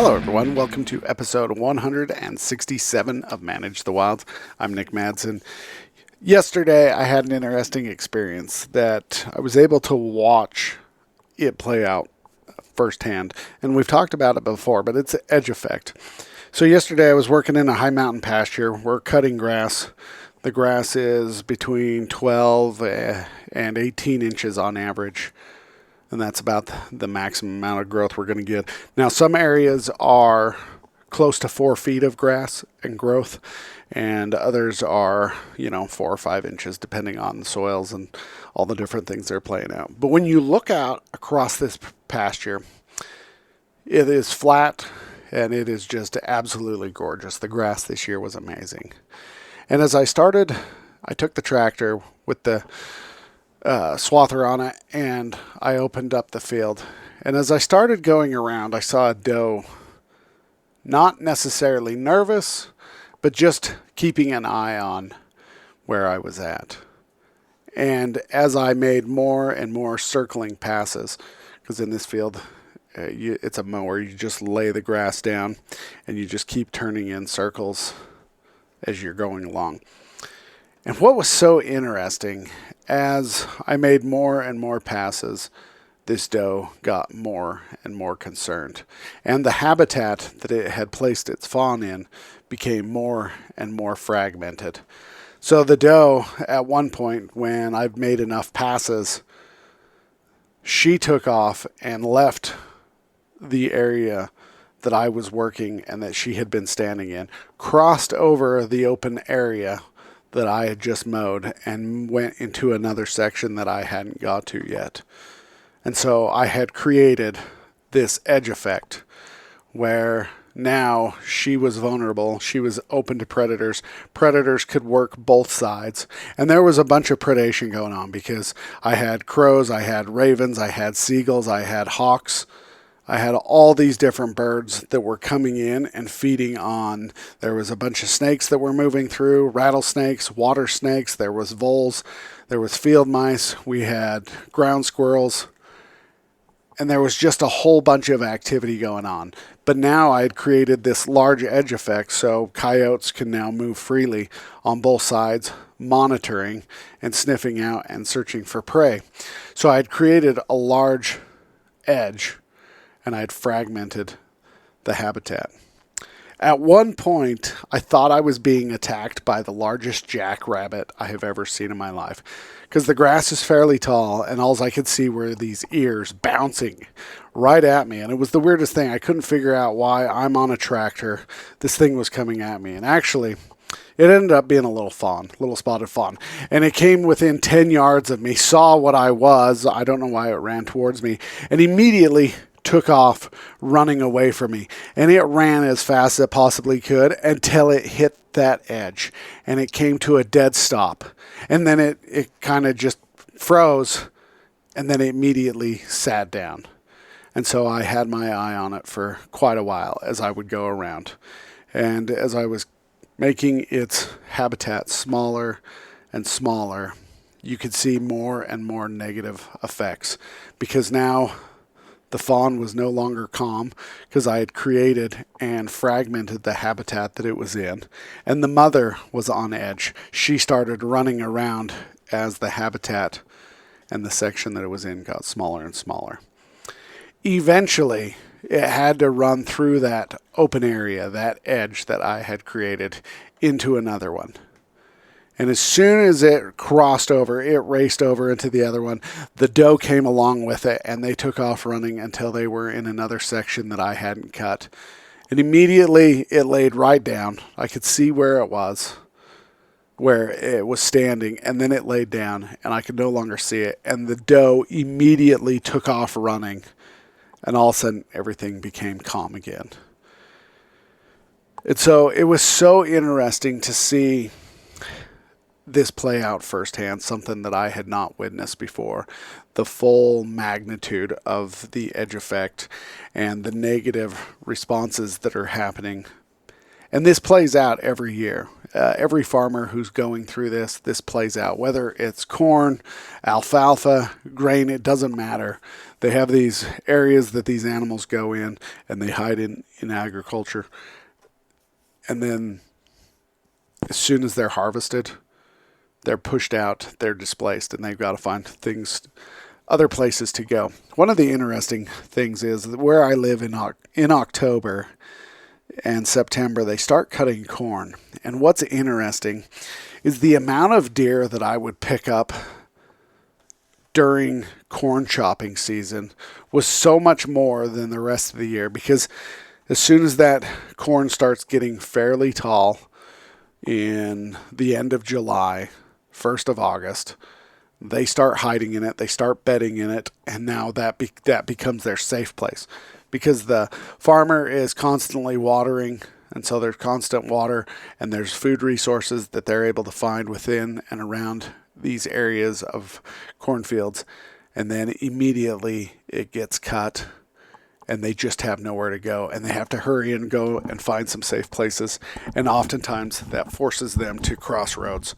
Hello everyone, welcome to episode 167 of Manage the Wilds. I'm Nick Madsen. Yesterday I had an interesting experience that I was able to watch it play out firsthand. And we've talked about it before, but it's an edge effect. So yesterday I was working in a high mountain pasture. We're cutting grass. The grass is between 12 and 18 inches on average. And that's about the maximum amount of growth we're going to get. Now, some areas are close to 4 feet of grass and growth, and others are, 4 or 5 inches, depending on the soils and all the different things they're playing out. But when you look out across this pasture, it is flat, and it is just absolutely gorgeous. The grass this year was amazing. And as I started, I took the tractor with the swather on it, and I opened up the field. And as I started going around, I saw a doe, not necessarily nervous, but just keeping an eye on where I was at. And as I made more and more circling passes, because in this field, it's a mower, you just lay the grass down and you just keep turning in circles as you're going along. And what was so interesting, as I made more and more passes, this doe got more and more concerned. And the habitat that it had placed its fawn in became more and more fragmented. So the doe, at one point, when I've made enough passes, she took off and left the area that I was working and that she had been standing in, crossed over the open area that I had just mowed, and went into another section that I hadn't got to yet. And so I had created this edge effect where now she was vulnerable. She was open to predators. Predators could work both sides. And there was a bunch of predation going on because I had crows, I had ravens, I had seagulls, I had hawks. I had all these different birds that were coming in and feeding on. There was a bunch of snakes that were moving through, rattlesnakes, water snakes, there was voles, there was field mice, we had ground squirrels, and there was just a whole bunch of activity going on. But now I had created this large edge effect, so coyotes can now move freely on both sides, monitoring and sniffing out and searching for prey. So I had created a large edge, and I had fragmented the habitat. At one point, I thought I was being attacked by the largest jackrabbit I have ever seen in my life, because the grass is fairly tall, and all I could see were these ears bouncing right at me. And it was the weirdest thing. I couldn't figure out why I'm on a tractor. This thing was coming at me. And actually, it ended up being a little fawn, little spotted fawn. And it came within 10 yards of me, saw what I was. I don't know why it ran towards me, and immediately took off running away from me. And it ran as fast as it possibly could until it hit that edge. And it came to a dead stop. And then it kind of just froze. And then it immediately sat down. And so I had my eye on it for quite a while as I would go around. And as I was making its habitat smaller and smaller, you could see more and more negative effects. Because now the fawn was no longer calm because I had created and fragmented the habitat that it was in. And the mother was on edge. She started running around as the habitat and the section that it was in got smaller and smaller. Eventually, it had to run through that open area, that edge that I had created, into another one. And as soon as it crossed over, it raced over into the other one. The doe came along with it, and they took off running until they were in another section that I hadn't cut. And immediately it laid right down. I could see where it was standing, and then it laid down, and I could no longer see it. And the doe immediately took off running, and all of a sudden everything became calm again. And so it was so interesting to see this play out firsthand, something that I had not witnessed before. The full magnitude of the edge effect and the negative responses that are happening. And this plays out every year. every farmer who's going through this plays out. Whether it's corn, alfalfa, grain, it doesn't matter. They have these areas that these animals go in, and they hide in agriculture. And then as soon as they're harvested, they're pushed out, they're displaced, and they've got to find other places to go. One of the interesting things is that where I live in October and September, they start cutting corn. And what's interesting is the amount of deer that I would pick up during corn chopping season was so much more than the rest of the year, because as soon as that corn starts getting fairly tall in the end of July, 1st of August, they start hiding in it, they start bedding in it, and now that becomes their safe place, because the farmer is constantly watering, and so there's constant water, and there's food resources that they're able to find within and around these areas of cornfields, and then immediately it gets cut, and they just have nowhere to go, and they have to hurry and go and find some safe places, and oftentimes that forces them to cross roads.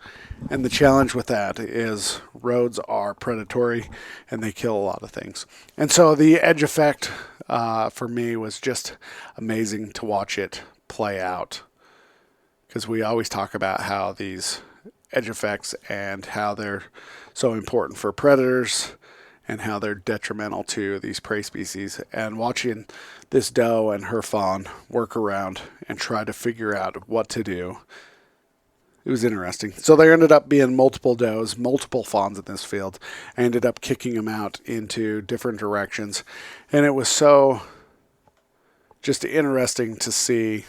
And the challenge with that is roads are predatory, and they kill a lot of things. And so the edge effect for me was just amazing to watch it play out, because we always talk about how these edge effects and how they're so important for predators and how they're detrimental to these prey species. And watching this doe and her fawn work around and try to figure out what to do, it was interesting. So there ended up being multiple does, multiple fawns in this field. I ended up kicking them out into different directions. And it was so just interesting to see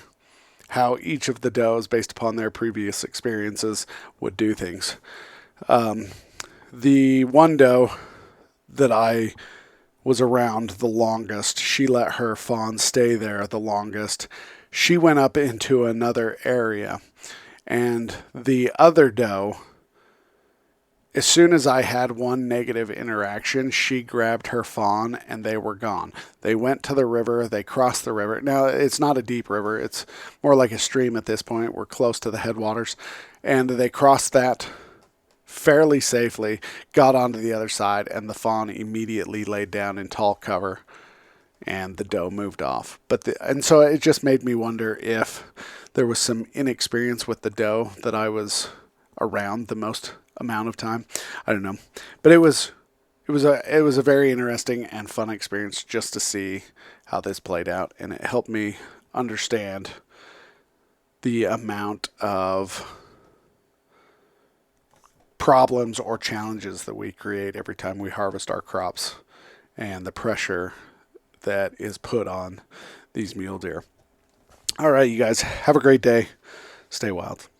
how each of the does, based upon their previous experiences, would do things. The one doe that I was around the longest, she let her fawn stay there the longest. She went up into another area. And the other doe, as soon as I had one negative interaction, she grabbed her fawn and they were gone. They went to the river, they crossed the river. Now, it's not a deep river, it's more like a stream at this point. We're close to the headwaters. And they crossed that fairly safely, got onto the other side, and the fawn immediately laid down in tall cover, and the doe moved off. And so it just made me wonder if there was some inexperience with the doe that I was around the most amount of time. I don't know, but it was a very interesting and fun experience just to see how this played out, and it helped me understand the amount of problems or challenges that we create every time we harvest our crops, and the pressure that is put on these mule deer. All right, you guys, have a great day. Stay wild.